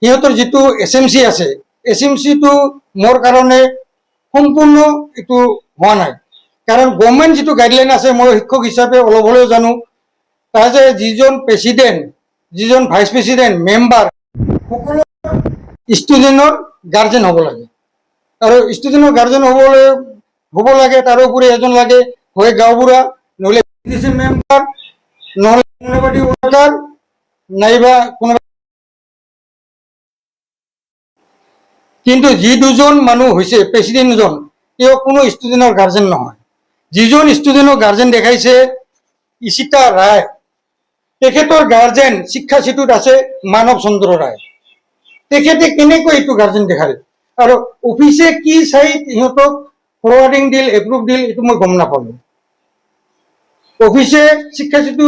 সিহঁতৰ যিটো SMC আছে, SMCটো মোৰ কাৰণে সম্পূৰ্ণ এইটো হোৱা নাই। কাৰণ গভৰ্ণমেণ্ট যিটো গাইডলাইন আছে, মই শিক্ষক হিচাপে অলপ হ'লেও জানো, তাৰ যে যিজন প্ৰেচিডেণ্ট, যিজন ভাইচ প্ৰেচিডেণ্ট, মেম্বাৰ, সকলো ষ্টুডেণ্টৰ গাৰ্জেন হ'ব লাগে। আৰু ষ্টুডেণ্টৰ গাৰ্জেন হ'ব লাগে, তাৰোপৰি এজন লাগে হয় গাঁওবুঢ়া, নহ'লে মেম্বাৰ, নহ'লে অংগনবাড়ী ৱৰ্কাৰ, নাইবা কোনোবা। কিন্তু যি দুজন মানুহ হৈছে প্ৰেচিডেণ্টজন, তেওঁ কোনো ষ্টুডেণ্টৰ গাৰ্জেন নহয়। যিজন ষ্টুডেণ্টৰ গাৰ্জেন দেখাইছে ইশিতা ৰায়, তেখেতৰ গাৰ্জেন শিক্ষাসেতুত আছে মানৱ চন্দ্ৰ ৰায়। তেখেতে কেনেকৈ এইটো গাৰ্জেন দেখালে, আৰু অফিচে কি চাই সিহঁতক ফৰৱাৰ্ডিং দিল, এপ্ৰুভ দিল, এইটো মই গম নাপালোঁ। অফিচে শিক্ষাসেতু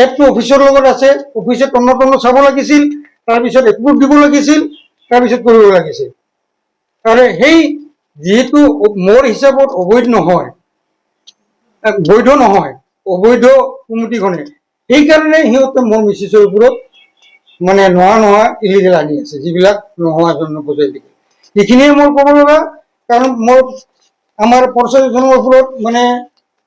এপটো অফিচৰ লগত আছে, অফিচে তন্ন চাব লাগিছিল, তাৰপিছত এপ্ৰুভ দিব লাগিছিল, তাৰপিছত কৰিব লাগিছিল। আৰু সেই যিহেতু মোৰ হিচাপত বৈধ নহয়, অবৈধ কমিটিখনে, সেইকাৰণে সিহঁতে মোৰ মিছেছৰ ওপৰত মানে নোহোৱা ইলিগেল আনি আছে, যিবিলাক নোহোৱা জন্য বুজাই দিয়ে। এইখিনিয়ে মোৰ ক'ব লগা। কাৰণ মোৰ আমাৰ প্ৰশাসনৰ ওপৰত মানে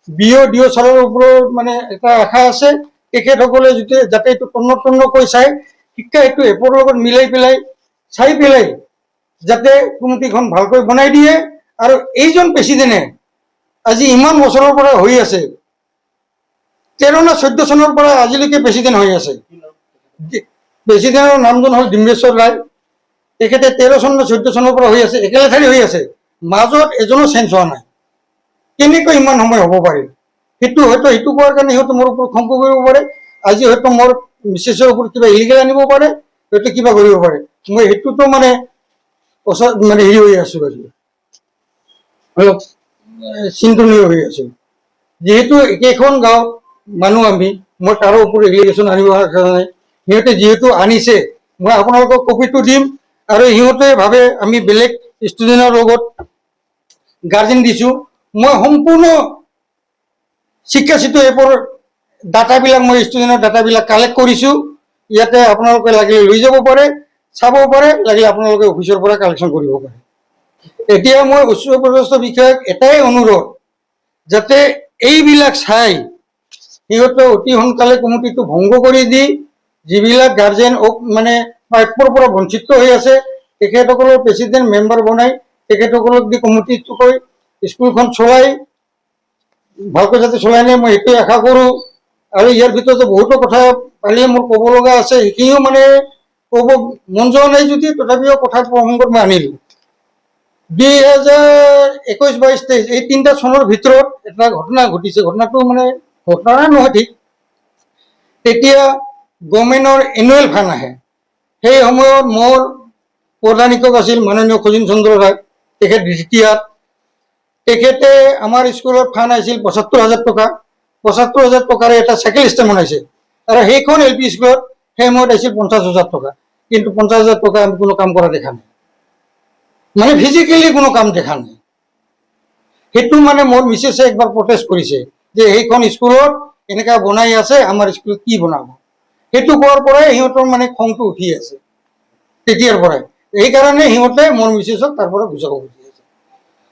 DO ছাৰৰ ওপৰত মানে এটা আশা আছে, তেখেতসকলে যাতে এইটো তন্নকৈ চাই, শিক্ষা এইটো এপৰ লগত মিলাই পেলাই চাই পেলাই যাতে কমিটিখন ভালকৈ বনাই দিয়ে। আৰু এইজন প্ৰেচিডেণ্টে আজি ইমান বছৰৰ পৰা হৈ আছে, 13 নে 14 চনৰ পৰা আজিলৈকে প্ৰেচিডেণ্ট হৈ আছে। প্ৰেচিডেণ্টৰ নামজন হ'ল ডিম্বেশ্বৰ ৰায়। তেখেতে 13 চন নে 14 চনৰ পৰা হৈ আছে, একেলেঠাৰি হৈ আছে, মাজত এজনো চেঞ্জ হোৱা নাই। কেনেকৈ ইমান সময় হ'ব পাৰে? সেইটো কোৱাৰ কাৰণে সিহঁতে মোৰ ওপৰত খং কৰিব পাৰে। আজি হয়তো মোৰ মিছেছৰ ওপৰত কিবা ইলিগেল আনিব পাৰে, হয়তো কিবা কৰিব পাৰে। মই সেইটোতো মানে হেৰি হৈ আছো, আজি অলপ চিন্তনীয় হৈ আছো। যিহেতু একেখন গাঁও মানুহ আমি, মই কাৰো ওপৰত এলিগেশ্যন আনিব কাৰণে, সিহঁতে যিহেতু আনিছে, মই আপোনালোকক কপিটো দিম। আৰু সিহঁতে ভাবে আমি বেলেগ ষ্টুডেণ্টৰ লগত গাৰ্জেন দিছো। মই সম্পূৰ্ণ শিক্ষাসেতু এপৰ ডাটাবিলাক, মই ষ্টুডেণ্টৰ ডাটাবিলাক কালেক্ট কৰিছোঁ। ইয়াতে আপোনালোকে লাগিলে লৈ যাব পাৰে, চাব পাৰে, লাগিলে আপোনালোকে অফিচৰ পৰা কালেকশ্যন কৰিব পাৰে। এতিয়া মই উচ্চপদস্থ বিষয়াক এটাই অনুৰোধ, যাতে এইবিলাক চাই সিহঁতে অতি সোনকালে কমিটিটো ভংগ কৰি দি, যিবিলাক গাৰ্জেন মানে প্ৰাপ্যৰ পৰা বঞ্চিত হৈ আছে, তেখেতসকলৰ প্ৰেচিডেণ্ট মেম্বাৰ বনাই তেখেতসকলক দি কমিটিটোকৈ স্কুলখন চলাই ভালকৈ যাতে চলাই নিয়ে, মই সেইটোৱে আশা কৰোঁ। আৰু ইয়াৰ ভিতৰতে বহুতো কথা পাৰিলে মোৰ ক'ব লগা আছে, সেইখিনিও মানে ক'ব মন যোৱা নাই যদি তথাপিও কথাৰ প্ৰসংগত মই আনিলোঁ। 2021-22-23 এই 3টা চনৰ ভিতৰত এটা ঘটনা ঘটিছে। ঘটনাটো মানে ঘটনা নহয় ঠিক, তেতিয়া গভৰ্ণমেণ্টৰ এনুৱেল ফাণ্ড আহে। সেই সময়ত মোৰ প্ৰধান শিক্ষক আছিল মাননীয় খগেন চন্দ্ৰ ৰায়, তেখেত ৰিটায়াৰ্ড। তেখেতে আমাৰ স্কুলত ফাণ্ড আহিছিল 75,000 টকা। 75,000 টকাৰে এটা চাইকেল ষ্টেণ্ড বনাইছে। আৰু সেইখন LP স্কুলত সেই সময়ত আহিছিল 50,000 টকা। কিন্তু 50,000 টকা আমি কোনো কাম কৰা দেখা নাই, মানে ফিজিকেলি কোনো কাম দেখা নাই। সেইটো মানে মোৰ মিছেছে একবাৰ প্ৰটেষ্ট কৰিছে যে সেইখন স্কুলত এনেকুৱা বনাই আছে, আমাৰ স্কুলত কি বনাব। সেইটো কোৱাৰ পৰাই সিহঁতৰ মানে খংটো উঠি আছে, তেতিয়াৰ পৰাই। সেইকাৰণে সিহঁতে মোৰ মিছেছক তাৰ পৰা গুচাব খুজি আছে।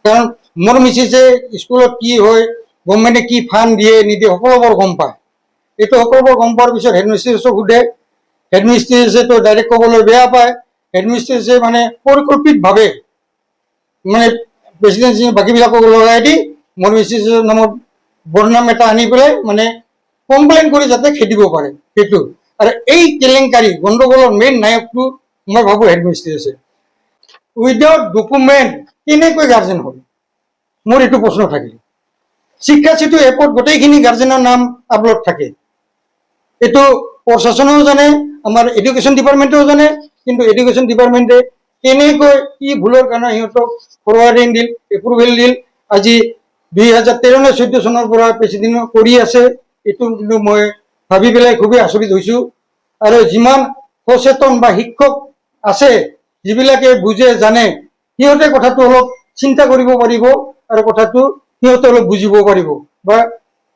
কাৰণ মোৰ মিছেছে স্কুলত কি হয়, গভৰ্ণমেণ্টে কি ফাণ্ড দিয়ে নিদিয়ে, সকলোবোৰ গম পায়। এইটো সকলোবোৰ গম পোৱাৰ পিছত হেডমিষ্ট্ৰেছক সোধে, হেডমিষ্ট্ৰেছে ডাইৰেক্ট ক'বলৈ বেয়া পায়। হেডমিষ্ট্ৰেছে মানে পৰিকল্পিতভাৱে মানে প্ৰেচিডেন্সি বাকীবিলাকক লগাই দি মোৰ মিছেছৰ নামত বদনাম এটা আনি পেলাই মানে কমপ্লেইন কৰি যাতে খেদিব পাৰে, সেইটো। আৰু এই কেলেংকাৰী গণ্ডগোলৰ মেইন নায়কটো মই ভাবোঁ হেডমিষ্ট্ৰেছে। উইদাউট ডকুমেণ্ট কেনেকৈ গাৰ্জেন হ'ল, মোৰ এইটো প্ৰশ্ন থাকে। শিক্ষাসেতু এপত গোটেইখিনি গাৰ্জেনৰ নাম আপলোড থাকে। এইটো প্ৰশাসনেও জানে, আমাৰ এডুকেশ্যন ডিপাৰ্টমেণ্টেও জানে। কিন্তু এডুকেশ্যন ডিপাৰ্টমেণ্টে কেনেকৈ কি ভুলৰ কাৰণে সিহঁতক ফৰৱাৰ্ডিং দিল, এপ্ৰুভেল দিল, আজি 2013 নে 14 চনৰ পৰা প্ৰেচিডেণ্ট কৰি আছে, এইটো কিন্তু মই ভাবি পেলাই খুবেই আচৰিত হৈছোঁ। আৰু যিমান সচেতন বা শিক্ষক আছে, যিবিলাকে বুজে জানে, সিহঁতে কথাটো অলপ চিন্তা কৰিব পাৰিব আৰু কথাটো সিহঁতে অলপ বুজিব পাৰিব বা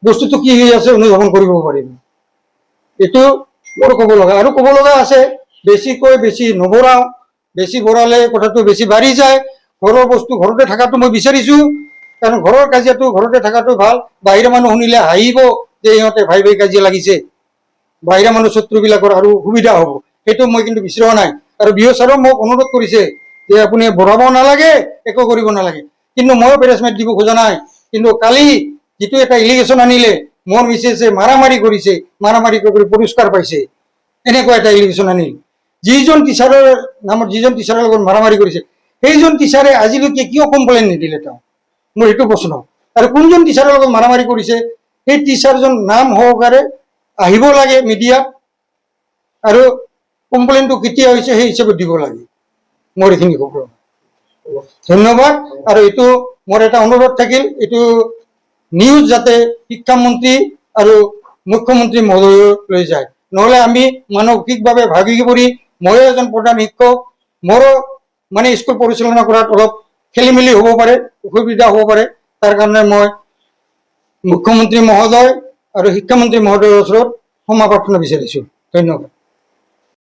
বস্তুটো কি হৈ আছে অনুধাৱন কৰিব পাৰিব। এইটো মোৰ ক'ব লগা। আৰু ক'ব লগা আছে, বেছি নভৰাওঁ, বেছি ভৰালে কথাটো বেছি বাঢ়ি যায়। ঘৰৰ বস্তু ঘৰতে থকাটো মই বিচাৰিছোঁ, কাৰণ ঘৰৰ কাজিয়াটো ঘৰতে থকাটো ভাল। বাহিৰা মানুহ শুনিলে হাঁহিব যে ইহঁতে ভাই ভাই কাজিয়া লাগিছে, বাহিৰা মানুহ শত্ৰুবিলাকৰ আৰু সুবিধা হ'ব, সেইটো মই কিন্তু বিচৰা নাই। আৰু বিঅ' ছাৰেও মোক অনুৰোধ কৰিছে যে আপুনি ভৰাব নালাগে, একো কৰিব নালাগে, কিন্তু ময়ো পেৰেচমেণ্ট দিব খোজা নাই। কিন্তু কালি যিটো এটা এলিগেশ্যন আনিলে, মোৰ মিছেছে মাৰামাৰি কৰিছে, মাৰামাৰি কৰি পুৰস্কাৰ পাইছে, এনেকুৱা এটা এলিগেশ্যন আনিল। যিজন টিচাৰৰ নামত, যিজন টিচাৰৰ লগত মাৰামাৰি কৰিছে, সেইজন টিচাৰে আজিলৈকে কিয় কমপ্লেইন নিদিলে? তেওঁ, মোৰ এইটো প্ৰশ্ন। আৰু কোনজন টিচাৰৰ লগত মাৰামাৰি কৰিছে সেই টিচাৰজন নাম সহকাৰে আহিব লাগে মিডিয়াত, আৰু কমপ্লেইনটো কেতিয়া হৈছে সেই হিচাপত দিব লাগে। মোৰ এইখিনি ক'ব, ধন্যবাদ। আৰু এইটো মোৰ এটা অনুৰোধ থাকিল, এইটো নিউজ যাতে শিক্ষামন্ত্ৰী আৰু মুখ্যমন্ত্ৰী মহোদয়লৈ যায়, নহ'লে আমি মানসিকভাৱে ভাগি পৰি, ময়ো এজন প্ৰধান শিক্ষক, মোৰো মানে স্কুল পৰিচালনা কৰাত অলপ খেলি মেলি হ'ব পাৰে, অসুবিধা হ'ব পাৰে। তাৰ কাৰণে মই মুখ্যমন্ত্ৰী মহোদয় আৰু শিক্ষামন্ত্ৰী মহোদয়ৰ ওচৰত ক্ষমা প্ৰাৰ্থনা বিচাৰিছোঁ। ধন্যবাদ।